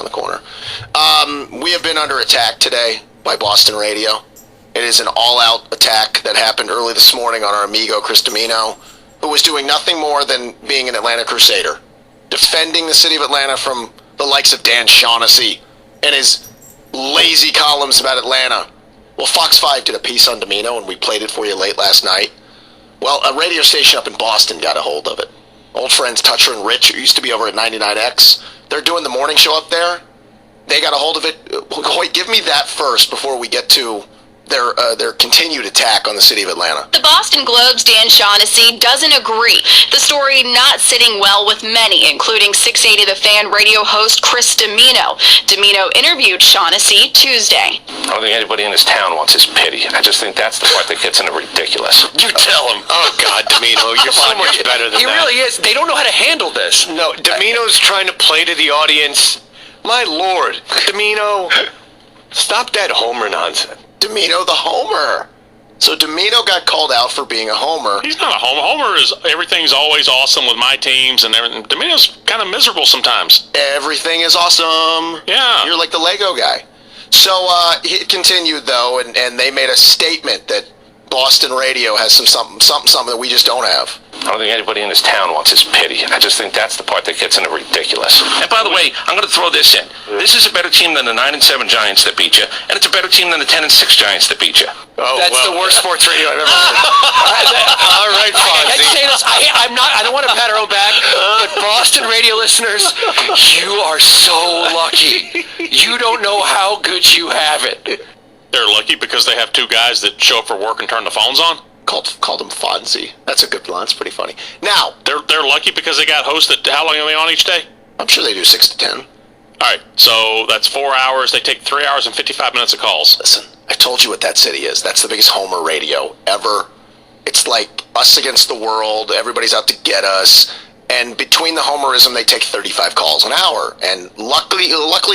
on the corner. We have been under attack today by Boston Radio. It is an all-out attack that happened early this morning on our amigo Chris Domino, who was doing nothing more than being an Atlanta Crusader, defending the city of Atlanta from the likes of Dan Shaughnessy and his lazy columns about Atlanta. Well, Fox 5 did a piece on Domino, and we played it for you late last night. Well, a radio station up in Boston got a hold of it. Old friends Toucher and Rich, who used to be over at 99X, they're doing the morning show up there. They got a hold of it. Wait, give me that first before we get to their continued attack on the city of Atlanta. The Boston Globe's Dan Shaughnessy doesn't agree. The story not sitting well with many, including 680 The Fan radio host Chris Domino. Domino interviewed Shaughnessy Tuesday. I don't think anybody in this town wants his pity. I just think that's the part that gets into ridiculous. You tell him. Oh, God, Domino, you're so much better than that. He really is. They don't know how to handle this. No, Domino's trying to play to the audience. My Lord, Domino, stop that homer nonsense. Domino the homer. So Domino got called out for being a homer. He's not a homer. Homer is everything's always awesome with my teams and everything. Domino's kind of miserable sometimes. Everything is awesome. Yeah. You're like the Lego guy. So it continued, though, and they made a statement that Boston Radio has something that we just don't have. I don't think anybody in this town wants his pity. I just think that's the part that gets into ridiculous. And by the way, I'm going to throw this in. This is a better team than the 9-7 Giants that beat you, and it's a better team than the 10-6 Giants that beat you. Oh, that's the worst sports radio I've ever heard. All right, Fonzie. I say this. I don't want to pat our own back, but Boston radio listeners, you are so lucky. You don't know how good you have it. They're lucky because they have two guys that show up for work and turn the phones on. Called him Fonzie. That's a good line. It's pretty funny. Now they're lucky because they got hosted. How long are they on each day? I'm sure they do 6 to 10. All right, so that's 4 hours. They take 3 hours and 55 minutes of calls. Listen, I told you what that city is. That's the biggest homer radio ever. It's like us against the world. Everybody's out to get us. And between the homerism, they take 35 calls an hour. And luckily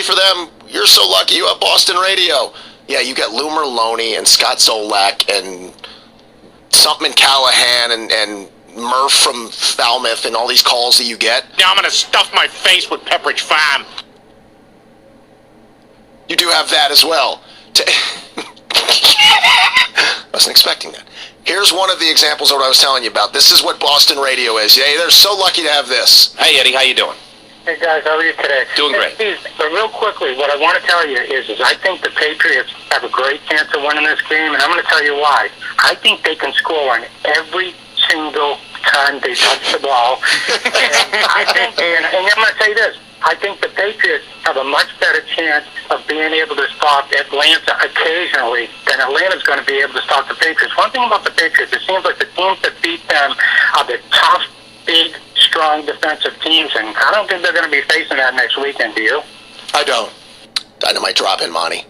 for them, you're so lucky you have Boston Radio. Yeah, you got Lou Merlone and Scott Zolak and something in Callahan and Murph from Falmouth and all these calls that you get. Now I'm going to stuff my face with Pepperidge Farm. You do have that as well. Wasn't expecting that. Here's one of the examples of what I was telling you about. This is what Boston Radio is. Yeah, they're so lucky to have this. Hey, Eddie, how you doing? Hey guys, how are you today? Doing great. Steve, but real quickly, what I want to tell you is I think the Patriots have a great chance of winning this game, and I'm going to tell you why. I think they can score on every single time they touch the ball. and I'm going to say this. I think the Patriots have a much better chance of being able to stop Atlanta occasionally than Atlanta's going to be able to stop the Patriots. One thing about the Patriots, it seems like the teams that beat them are the tough, big, strong defensive teams, and I don't think they're going to be facing that next weekend, do you? I don't. Dynamite drop in, Monty.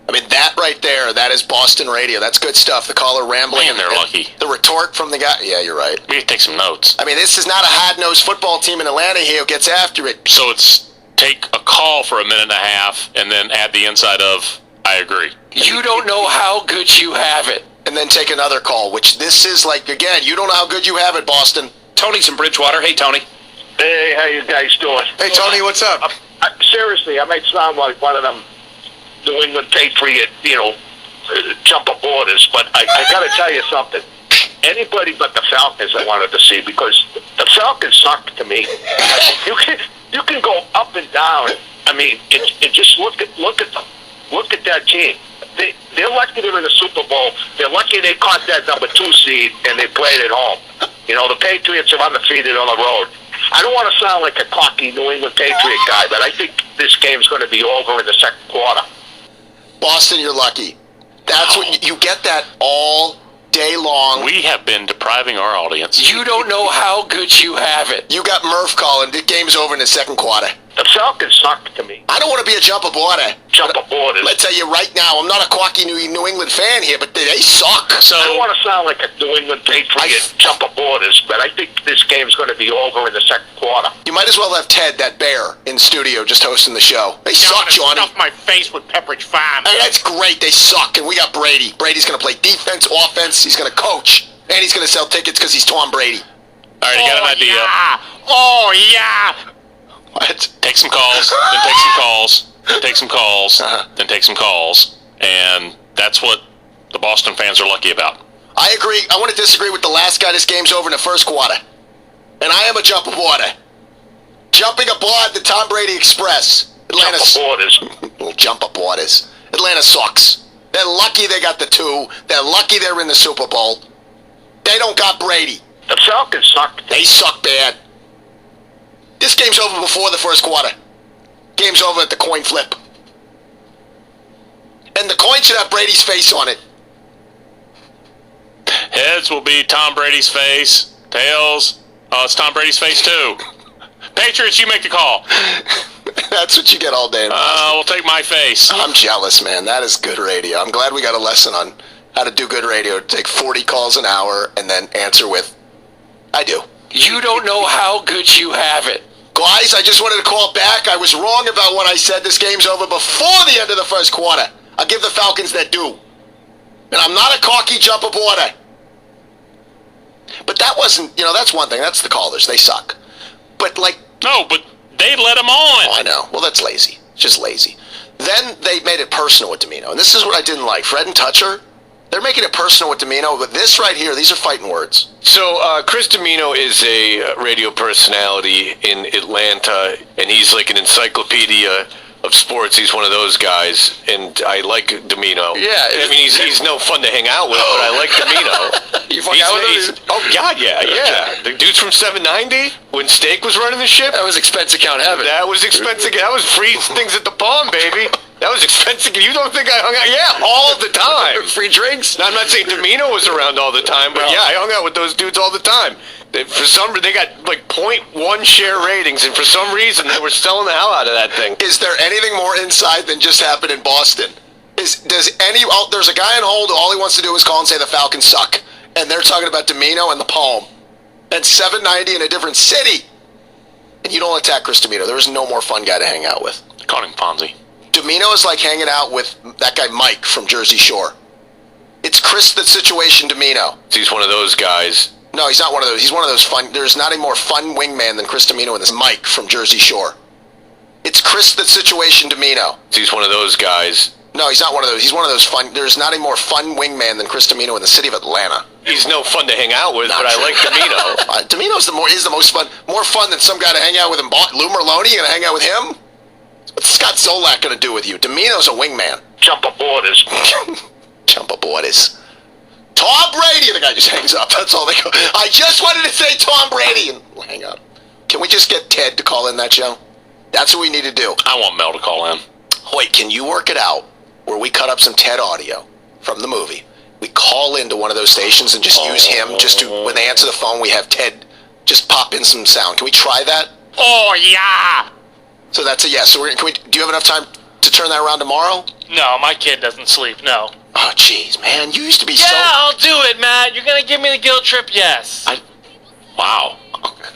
I mean, that right there, that is Boston Radio. That's good stuff. The caller rambling. Man, they're lucky. The retort from the guy. Yeah, you're right. We need to take some notes. I mean, this is not a hard-nosed football team in Atlanta here who gets after it. So it's take a call for a minute and a half and then add the inside of, I agree. You don't know how good you have it. And then take another call, which this is like, again, you don't know how good you have it, Boston. Tony's in Bridgewater. Hey, Tony. Hey, how you guys doing? Hey, Tony, what's up? Seriously, I might sound like one of them New England Patriot, jump borders, but I got to tell you something. Anybody but the Falcons I wanted to see, because the Falcons suck to me. You can go up and down. I mean, it just look at them. Look at that team. They're lucky they're in the Super Bowl. They're lucky they caught that number 2 seed and they played at home. The Patriots are undefeated on the road. I don't want to sound like a cocky New England Patriot guy, but I think this game's going to be over in the second quarter. Boston, you're lucky. That's what you get that all day long. We have been depriving our audience. You don't know how good you have it. You got Murph calling. The game's over in the second quarter. The Falcons suck to me. I don't want to be a jump aboard. Let's tell you right now, I'm not a cocky New England fan here, but they suck. So I don't want to sound like a New England Patriot jump aboarders, but I think this game's going to be over in the second quarter. You might as well have Ted, that bear, in studio just hosting the show. They suck, Johnny. Stuff my face with Pepperidge Farm. Hey, that's great. They suck, and we got Brady. Brady's going to play defense, offense. He's going to coach, and he's going to sell tickets because he's Tom Brady. All right, you got an idea. Yeah. Oh, yeah. What? Take some calls, then take some calls, then take some calls, then take some calls, and that's what the Boston fans are lucky about. I agree. I want to disagree with the last guy. This game's over in the first quarter. And I am a jump aboard. Jumping aboard the Tom Brady Express. Atlanta. Jump aboarders. Atlanta sucks. They're lucky they got the 2. They're lucky they're in the Super Bowl. They don't got Brady. The Falcons suck. They suck bad. This game's over before the first quarter. Game's over at the coin flip. And the coin should have Brady's face on it. Heads will be Tom Brady's face. Tails, it's Tom Brady's face too. Patriots, you make the call. That's what you get all day. We'll take my face. I'm jealous, man. That is good radio. I'm glad we got a lesson on how to do good radio. Take 40 calls an hour and then answer with, I do. You don't know how good you have it. Guys, I just wanted to call back. I was wrong about what I said. This game's over before the end of the first quarter. I'll give the Falcons their due. And I'm not a cocky jump aboarder. But that wasn't, that's one thing. That's the callers. They suck. But No, but they let him on. Oh, I know. Well, that's lazy. It's just lazy. Then they made it personal with Domino. And this is what I didn't like. Fred and Toucher, they're making it personal with Domino. But this right here, these are fighting words. So Chris Domino is a radio personality in Atlanta, and he's like an encyclopedia of sports. He's one of those guys, and I like Domino. Yeah, I mean he's no fun to hang out with, but I like Domino. You hung out with him? Oh God, yeah. The dude's from 790 when Steak was running the ship. That was expense account heaven. That was expensive. That was free things at the Palm, baby. That was expensive. You don't think I hung out? Yeah, all of the time. Free drinks. Now, I'm not saying Domino was around all the time, but yeah, I hung out with those dudes all the time. For some reason, they got like 0.1 share ratings, and for some reason, they were selling the hell out of that thing. Is there anything more inside than just happened in Boston? There's a guy on hold who all he wants to do is call and say the Falcons suck, and they're talking about Domino and the Palm, and 790 in a different city, and you don't attack Chris Domino. There is no more fun guy to hang out with. I called him Fonzie. Domino is like hanging out with that guy Mike from Jersey Shore. It's Chris the Situation Domino. He's one of those guys. No, he's not one of those. He's one of those fun. There's not a more fun wingman than Chris Domino and this Mike from Jersey Shore. It's Chris the Situation Domino. He's one of those guys. No, he's not one of those. He's one of those fun. There's not a more fun wingman than Chris Domino in the city of Atlanta. He's no fun to hang out with, but I like Domino. Domino's is the most fun. More fun than some guy to hang out with in Lou Merlone. You gonna hang out with him? What's Scott Zolak gonna do with you? Domino's a wingman. Jump aboarders. Jump aboarders. Tom Brady, the guy just hangs up. That's all they go. I just wanted to say Tom Brady and hang up. Can we just get Ted to call in that show? That's what we need to do. I want Mel to call in. Wait, can you work it out where we cut up some Ted audio from the movie? We call into one of those stations and just use him just to, when they answer the phone, we have Ted just pop in some sound. Can we try that? Oh, yeah. So that's a yes. So do you have enough time to turn that around tomorrow? No, my kid doesn't sleep, no. Oh, jeez, man. You used to be Yeah, I'll do it, Matt. You're going to give me the guilt trip? Yes. Wow.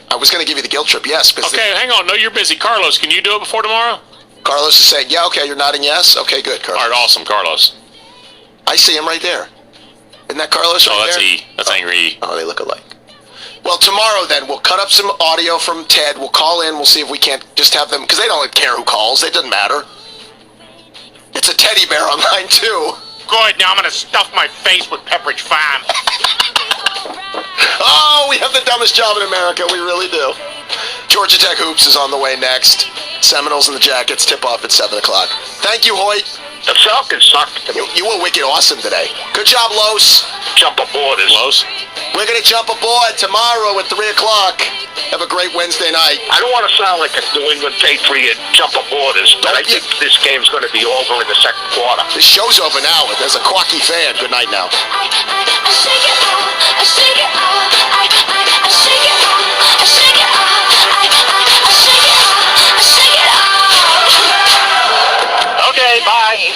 I was going to give you the guilt trip, yes. Okay, hang on. No, you're busy. Carlos, can you do it before tomorrow? Carlos is saying, yeah, okay, you're nodding yes? Okay, good, Carlos. All right, awesome, Carlos. I see him right there. Isn't that Carlos right there? Oh, that's E. That's Angry E. Oh, they look alike. Well, tomorrow then, we'll cut up some audio from Ted. We'll call in. We'll see if we can't just have them, because they don't care who calls. It doesn't matter. It's a teddy bear on line 2. Good, now I'm gonna stuff my face with Pepperidge Farm. Oh, we have the dumbest job in America. We really do. Georgia Tech Hoops is on the way next. Seminoles and the Jackets tip off at 7 o'clock. Thank you, Hoyt. The Falcons suck. You were wicked awesome today. Good job, Los. Jump aboarders. Los? We're going to jump aboard tomorrow at 3 o'clock. Have a great Wednesday night. I don't want to sound like a New England Patriot jump aboarders, but I think this game's going to be over in the second quarter. This show's over now. There's a quacky fan. Good night now. Okay, bye.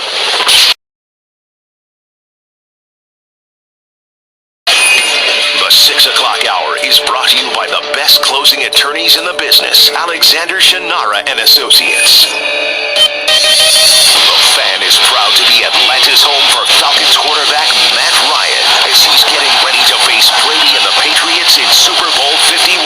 The 6 o'clock hour is brought to you by the best closing attorneys in the business, Alexander Shannara and Associates. The Fan is proud to be Atlanta's home for Falcons quarterback Matt Ryan as he's getting ready to face Brady and the Patriots in Super Bowl 51.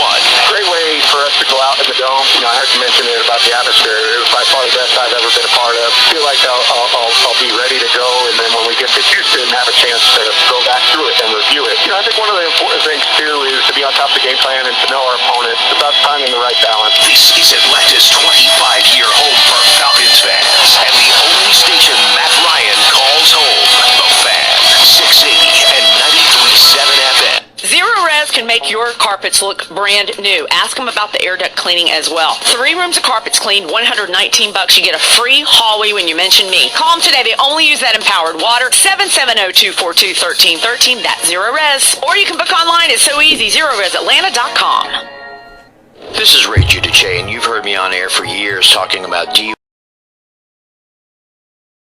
Great way for us to go out in the dome. I heard you mention it about about the atmosphere. It was by far the best I've ever been a part of. I feel like I'll be ready to go, and then when we get to Houston, have a chance to go back through it and review it. I think one of the important things, too, is to be on top of the game plan and to know our opponent. It's about finding the right balance. This is Atlanta's 25-year home for Falcons fans, and the only station Matt Ryan calls home. The Fan, 680 and 93.7 FM. Zero Res can make your carpets look brand new. Ask them about the air duct cleaning as well. 3 rooms of carpets cleaned, $119. You get a free hallway when you mention me. Call them today. They only use that empowered water. 770-242-1313. That's Zero Res. Or you can book online. It's so easy. ZeroResAtlanta.com. This is Ray Giudice, and you've heard me on air for years talking about